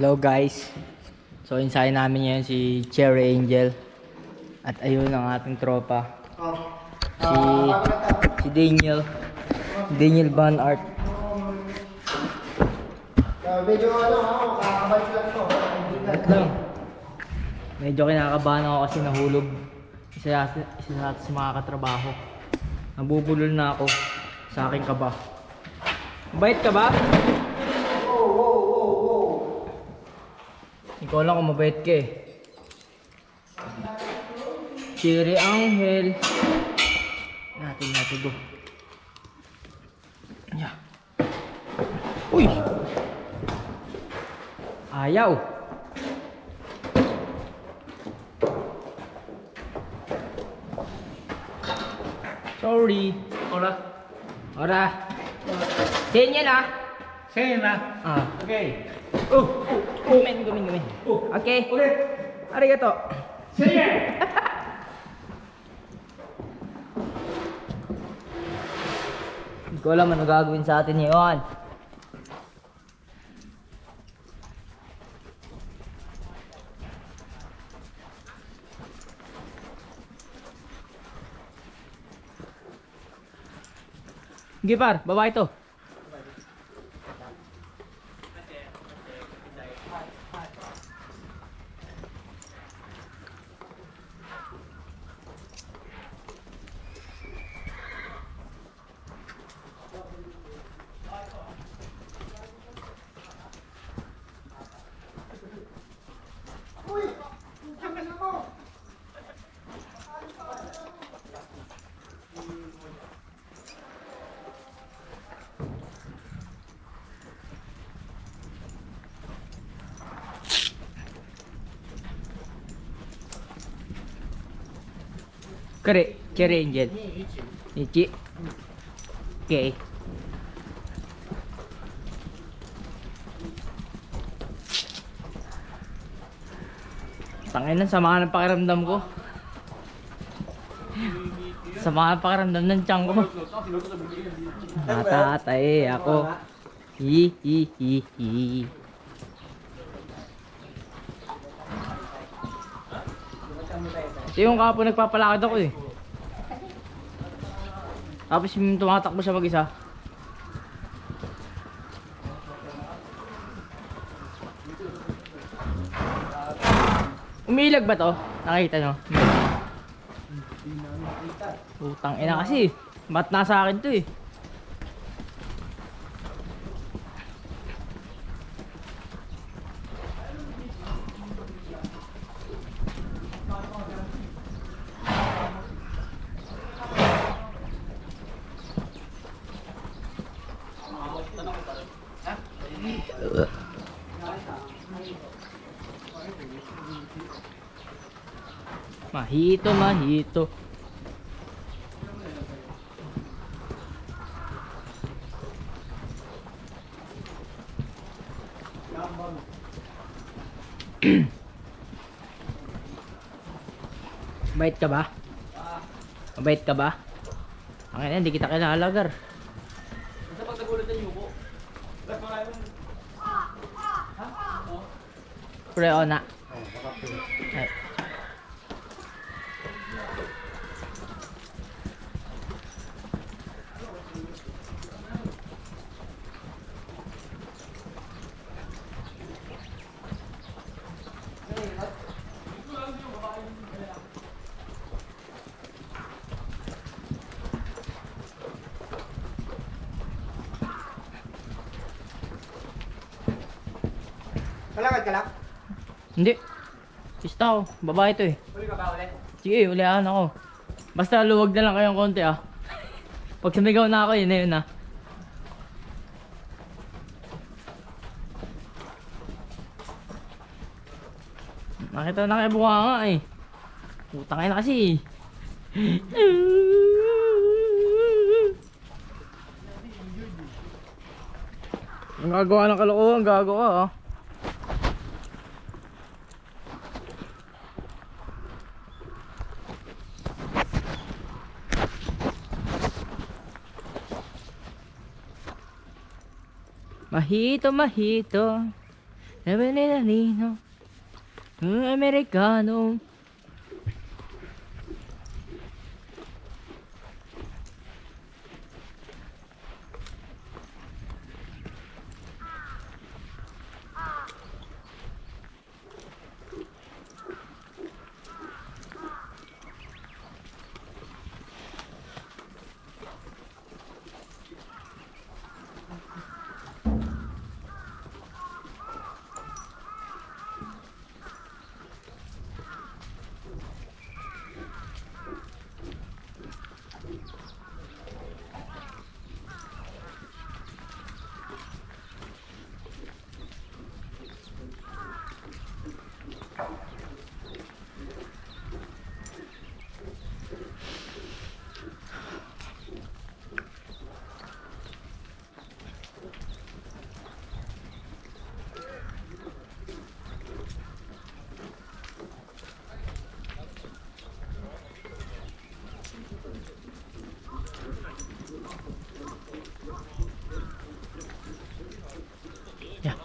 Hello guys. So insayo namin ngayon si Cherry Angel. At ayun ang ating tropa. Si Daniel. Daniel Van Art. Medyo kakabalik lang to. Wait lang. Medyo kinakabahan ako kasi nahulog. Isa sa mga katrabaho. Nabubulol na ako sa aking kaba. Mabait ka ba? Hindi ko alam kung mabait ka eh. Cherry Angel. Natin go. Yeah. Uy! Ayaw! Sorry. Ora. Ganyan ah. Sa'yo na. Ah. Okay. Gumin. Okay. Ulit. Arigato. Sige! Hindi ko alam ano gagawin sa atin ngayon. Gipar, babae to. Kare, Cherry Angel. Ichi. Okay. Tangin na, sama ng pakiramdam ko. Sama ng pakiramdam ng tiyan ko. Natatay ako. Hi. Ito yung kapo nagpapalakad ako eh. Tapos yung tumatakbo siya mag-isa. Umilag ba to? Nakita nyo? Utang ina kasi. Ba't nasa akin to eh? Mahito. Mabait ka ba? Mabait ka ba? Ang ina, hindi kita kilala, Gar. Sa pag nagulat na yuko. Pre, ona. Ay. Malakad ka lang? Hindi. Pista ako. Babae to eh. Uli ka ba ulit? Sige, ulihan ako. Basta luwag na lang kayong konti ah. Pag sumigaw na ako, yun na yun ah. Nakita na kayo buka nga eh. Putang ina kasi. Ang gagawa ng kalokohan, gagawa ah. Mahito. Nino, Americano. Yeah.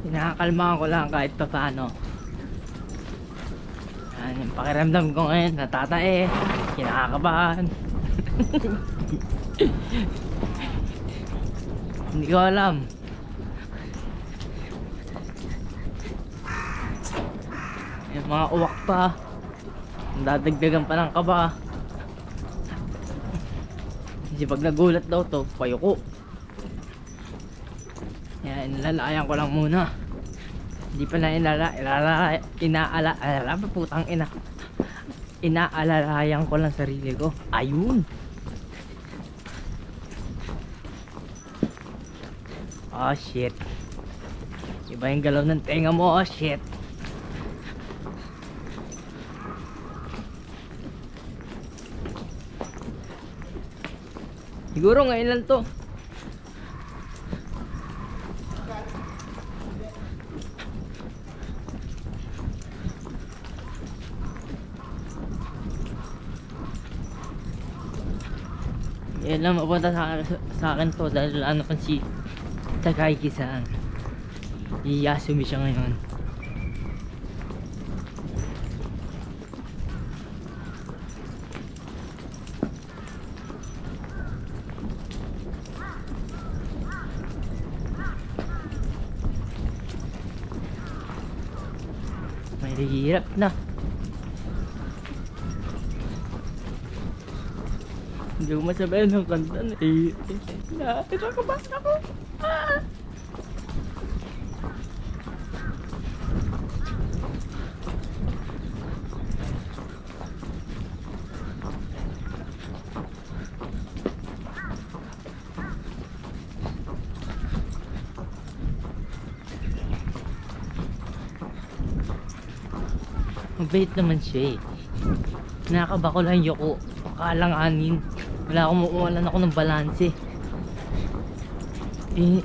Kinakakalmahan ko lang kahit pa paano. Yan yung pakiramdam ko ngayon, natatae, kinakabahan. Hindi ko alam. Yung mga uwak pa, dadagdagan pa ng kaba. Kasi pag nagulat daw to, payuko. Yan, inalalayan ko lang muna. Hindi pa na inaalalayan ko lang sarili ko. Ayun. Oh shit. Iba yung galaw ng tenga mo. Oh shit. Siguro ngayon lang to. Yan lang mapunta sa akin to dahil ano pa si Takagi-san. Iyasumi siya ngayon. May hirap na. Hindi ko masabihin ng kanta na nakakabahan ako. Ah! Mabait naman siya eh. Nakakaba ko lang yuko. Kalanganin. Wala akong mawalan ako ng balanse.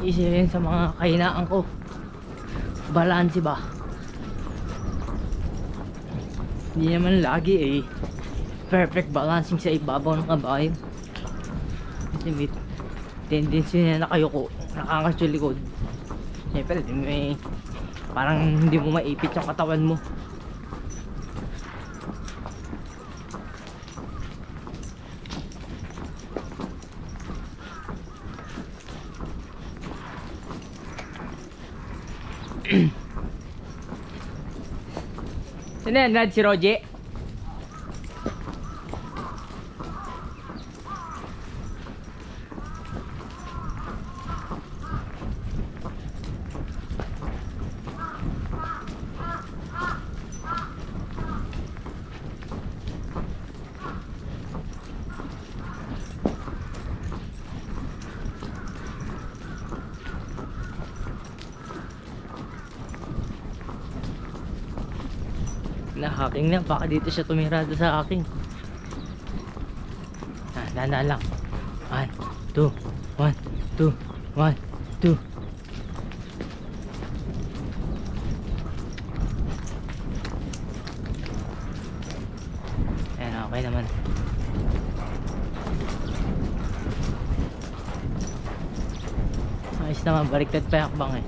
Isa yun sa mga kahinaan ko. Balanse ba? Hindi naman lagi eh. Perfect balancing sa ibabaw ng kabayo. Kasi may tendency na nakayuko. Nakakasulikod. Siyempre may parang hindi mo maipit yung katawan mo. Sino yan, Rad? Si Roger? Na-hacking na, baka dito siya tumirada sa akin. Dahan-dahan lang. 1, 2, 1, 2, 1, 2. Ayan, okay naman. Ayos naman, baliktad pa yung hakbang eh.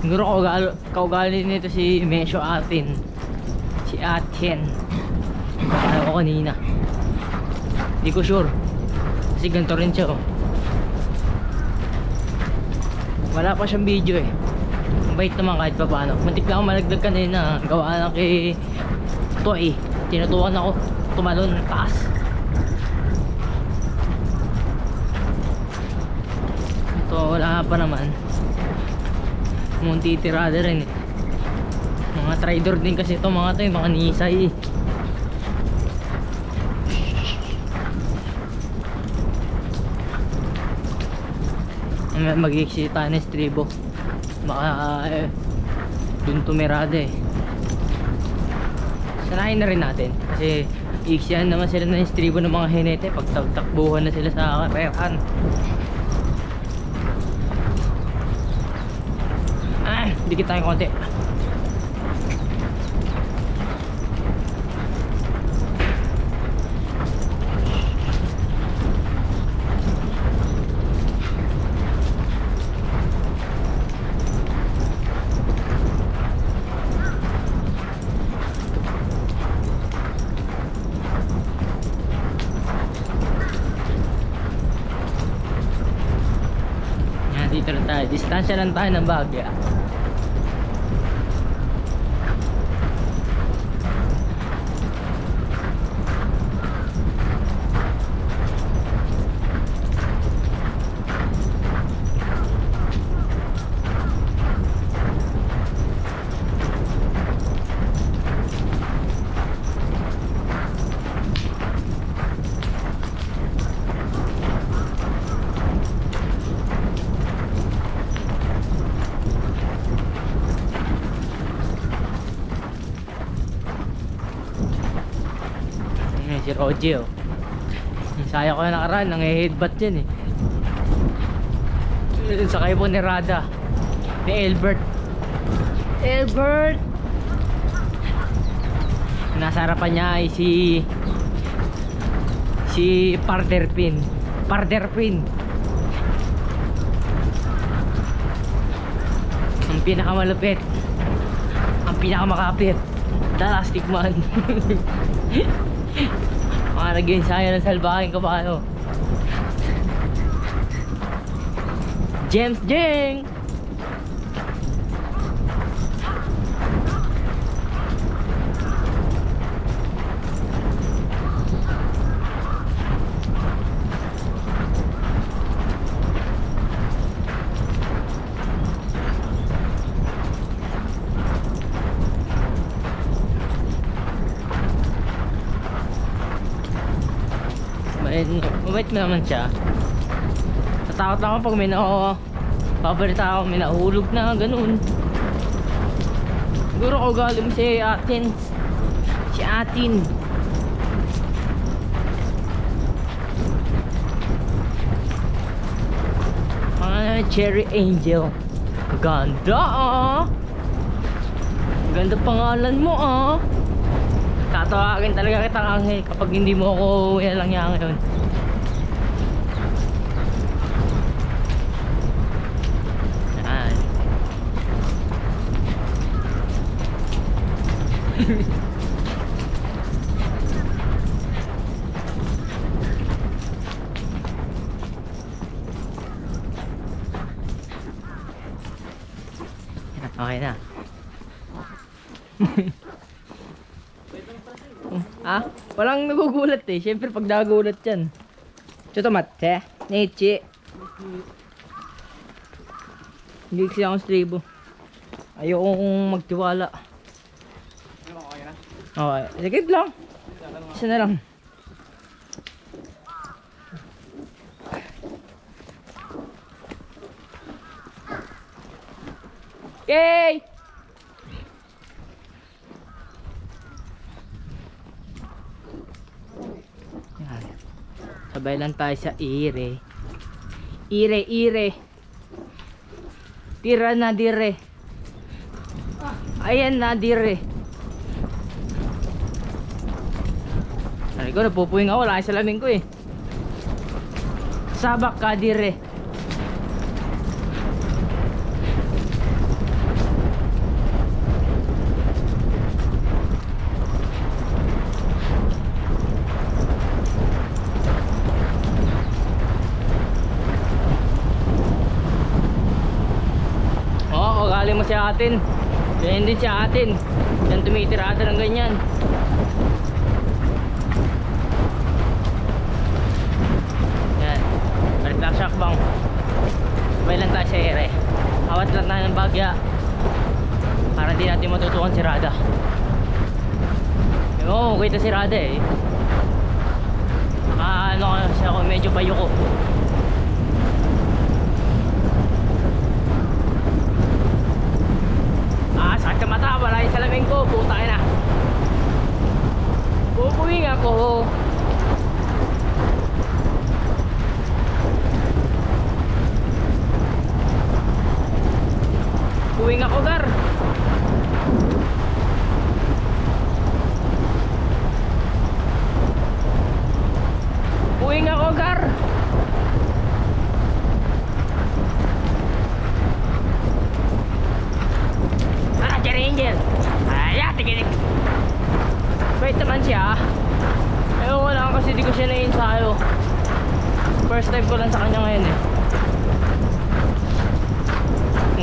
Siguro kaugali nito si Mesho Atin. Si Atin. Kaya ko kanina. Hindi ko sure. Kasi ganito rin siya oh. Wala pa siyang video eh. Mabait naman kahit pa paano. Muntik lang ako malagdag kanina. Gawa lang kay Toy. Tinutukan ako tumalon ng taas. Ito wala pa naman. Munti tirada rin eh. Mga trader din kasi ito mga to eh. Mga nisay eh. Mag-exita na estribo. Baka dun tumirada eh. Sanayin na rin natin. Kasi iiksiyan naman sila ng estribo ng mga hinete. Pag takbuhan na sila sa karehan. Dikit tayo konti. Yan, dito lang tayo. Distansya lang tayo ng Bagya. Si Roji oh. Saya ko na nakaraan, nang-headbutt yan eh. Sakay po ni Rada. Ni Albert. Albert! Nasa harapan niya ay si Parderpin. Parderpin. Ang pinakamalupit. Ang pinakamakapit. The Last Stickman. Mga nag-ensayo ng salbahing kabayo. James Jeng! Mabait mo naman siya. Natakot lang ako pag may pabalita ako, may nahulog na ganun. Siguro ko galing si Atin. Si Atin. Mga Cherry Angel. Ganda ah. Ganda pangalan mo ah. Tatawagin talaga kitang Angel kapag hindi mo ako lang yan ngayon. Yan. Okay na. Ah, walang nagugulat eh. Siyempre pag nagugulat yan. Chutomate, Nietzsche. Hindi kasi akong stribo. Ayokong magtiwala. Okay, sige lang. Isa na lang. Yay! Yan. Sabay lang tayo sa ire. Ire. Tira na dire. Ayan na dire. Sabi ko, napupuwing ako. Wala yung salamin ko eh. Sabak ka dire. Oo, galing mo si atin. Ganyan din si atin. Yan tumitirada ng ganyan. Yan. Balik lang shockbang. Sabay lang tayo sa ere. Awat lang tayo ng bagya. Para di natin matutukan si Rada. Oo, kita si Rada eh. Ano kasi ako, medyo bayo ko. Sakit sa mata, wala yung salamin ko, puta ka na. Pupuwing ako. Puwing ako, Gar. Puwing ako, Gar. Angel. Ay, tigilig. Wait naman siya. Ewan ko lang kasi di ko siya na-ensayo. First time ko lang sa kanya ngayon eh.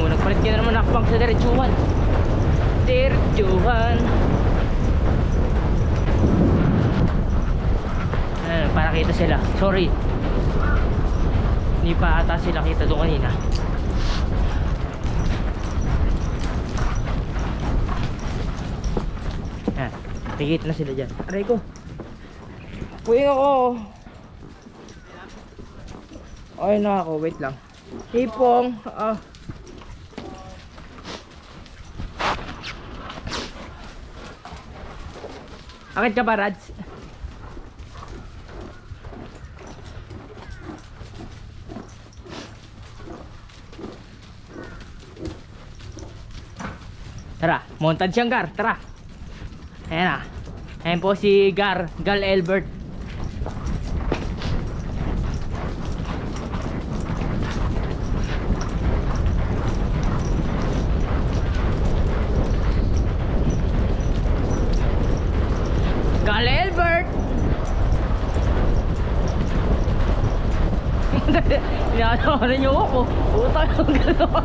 Nagpalit ka na naman nakapang sa diretsuhan. Diretsuhan. Para kita sila. Sorry. Hindi pa ata sila kita doon kanina. Tigit na sila dyan. Aray ko. Puwing ako. Ay na ako. Wait lang. Hipong. Akit ka ba, Rads? Tara. Montad siyang, Gar. Tara. Ayan na. Ayan po si Gal Elbert. Gal Elbert! Inaasawanan niyo ako. Utang yung gano'n.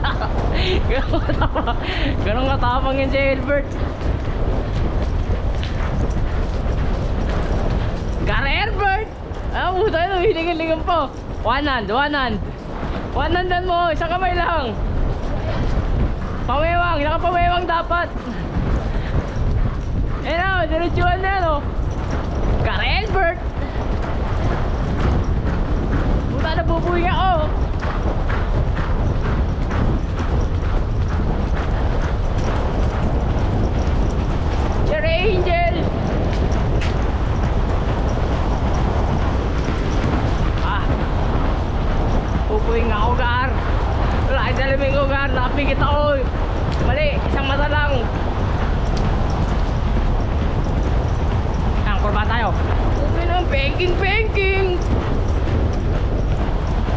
Ganun katapang yun si Elbert. Gary Herbert! Ah, puta yun, hilingan-lingan po. One hand. One handan mo, isang kamay lang. Pamewang, nakapamewang dapat. Ayan o, diretsuhan na yan o. Gary Herbert! Puta, nabubuhay ako. Cherry Angel! Pupuwing ako, Gar. Wala yung salamin ko, Gar. Nakapikit ako. Mali, isang mata lang. Ang kurba tayo. Pupuwing naman, penking.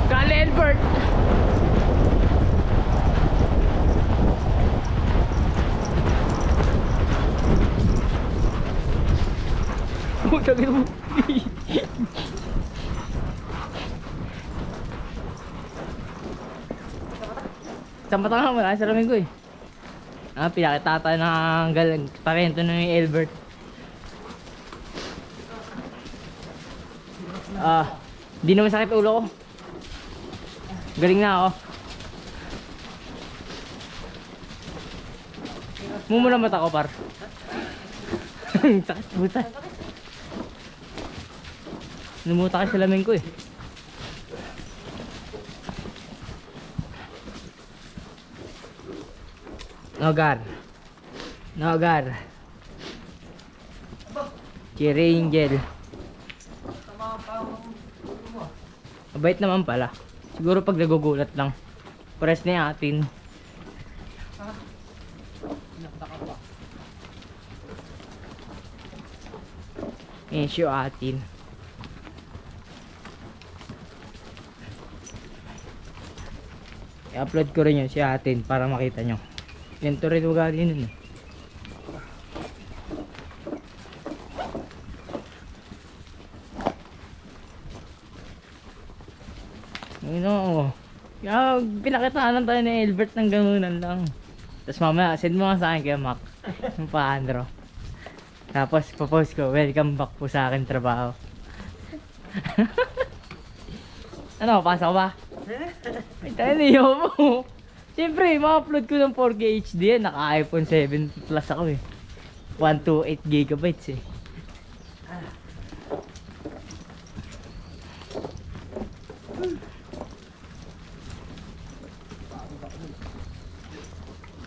Gal Elbert. Sabi mo. Isang mata nga, wala yung salamin ko eh. Pinakitata ng parento na yung Elbert. Di naman sakit ulo ko. Galing na ako. Mumula mata ko, par. Sakit, buta. Numuta ka sa lamin ko eh. Nogar. Nogar. Cherry Angel. Mabait naman pala. Siguro pag nagugulat lang. Pares na yung atin. Issue atin. I-upload ko rin yun si atin para makita nyo. Ganito rin ugali nun eh. Ano, pinakitaan tayo ni Albert ng ganunan lang. Tapos mamaya, send mo nga sa akin kay Mac. Yung paandro. Tapos, popost ko, welcome back po sa akin trabaho. Ano, pasok ba? Ay, tayo niyo mo. Siyempre, ma-upload ko ng 4K HD yan. Naka-iPhone 7 Plus ako eh. 128 gigabytes eh.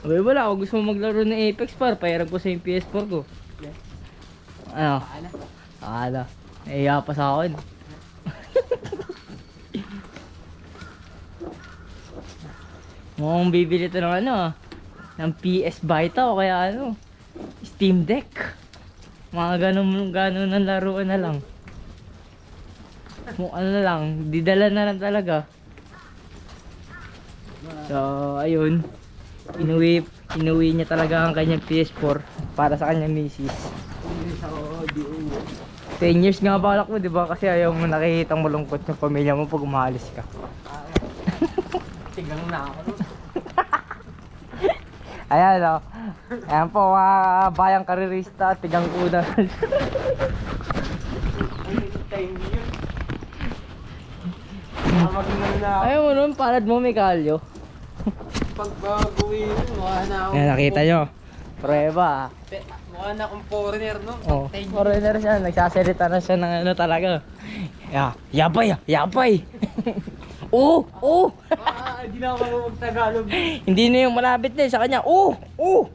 Okay, wala. Kung gusto mo maglaro ng Apex par, pahiram ko sa yung PS4 ko. Ano? Akala. Naiya pa sa akin. Mukhang bibili ito ng ano, ng PS Vita o kaya ano, Steam Deck. Mga ganun ng laruan na lang. Ano na lang, didala na lang talaga. So, ayun. Inuwi niya talaga ang kanyang PS4 para sa kanyang misis. 10 years nga balak mo, 'di ba? Kasi ayaw mo nakikitang malungkot yung pamilya mo pag umalis ka. Tigang na ako. Ayan o. Ayan po mga bayang karirista, tigang una. Ayaw mo nun, palad mo may kalyo. Pag baguhin, mukha na ako. Ayan, nakita nyo. Prueba. Mukha na akong foreigner, no? Oh, foreigner siya, nagsasalita na siya ng ano talaga. Yapay, yapay. Oh, oh. Hindi na ako mag-Tagalog. Hindi na yung malapit na sa kanya. Oh, oh.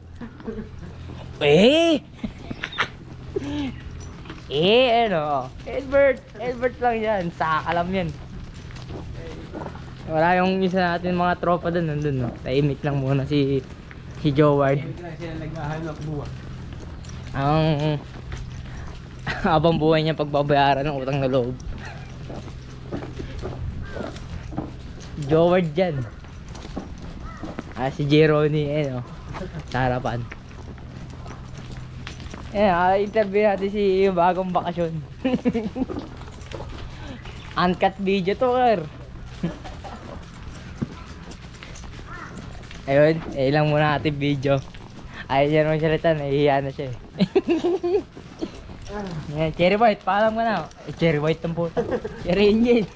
Ano. Albert lang yan. Saka lang yan. Wala yung isa natin mga tropa dun, nandun, no. Tahimik lang muna si Joward. Sila naghahanap buwan. Ang habang buhay niya pagbabayaran ng utang na loob. Joward dyan. Si Jeroni, no. Sa harapan. Interview natin si bagong bakasyon. Uncut video to, Ker. Ayun, ilang muna natin video. Ayaw niya naman salita, nahihiya na siya eh. Yan, Cherry White, paalam ka na. Cherry White ang puta. Cherry Angel.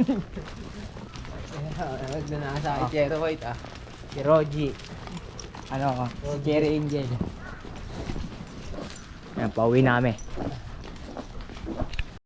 Nasa akin, Cherry White Si Roji. Ano, si Cherry Angel. Yan, pauwi namin.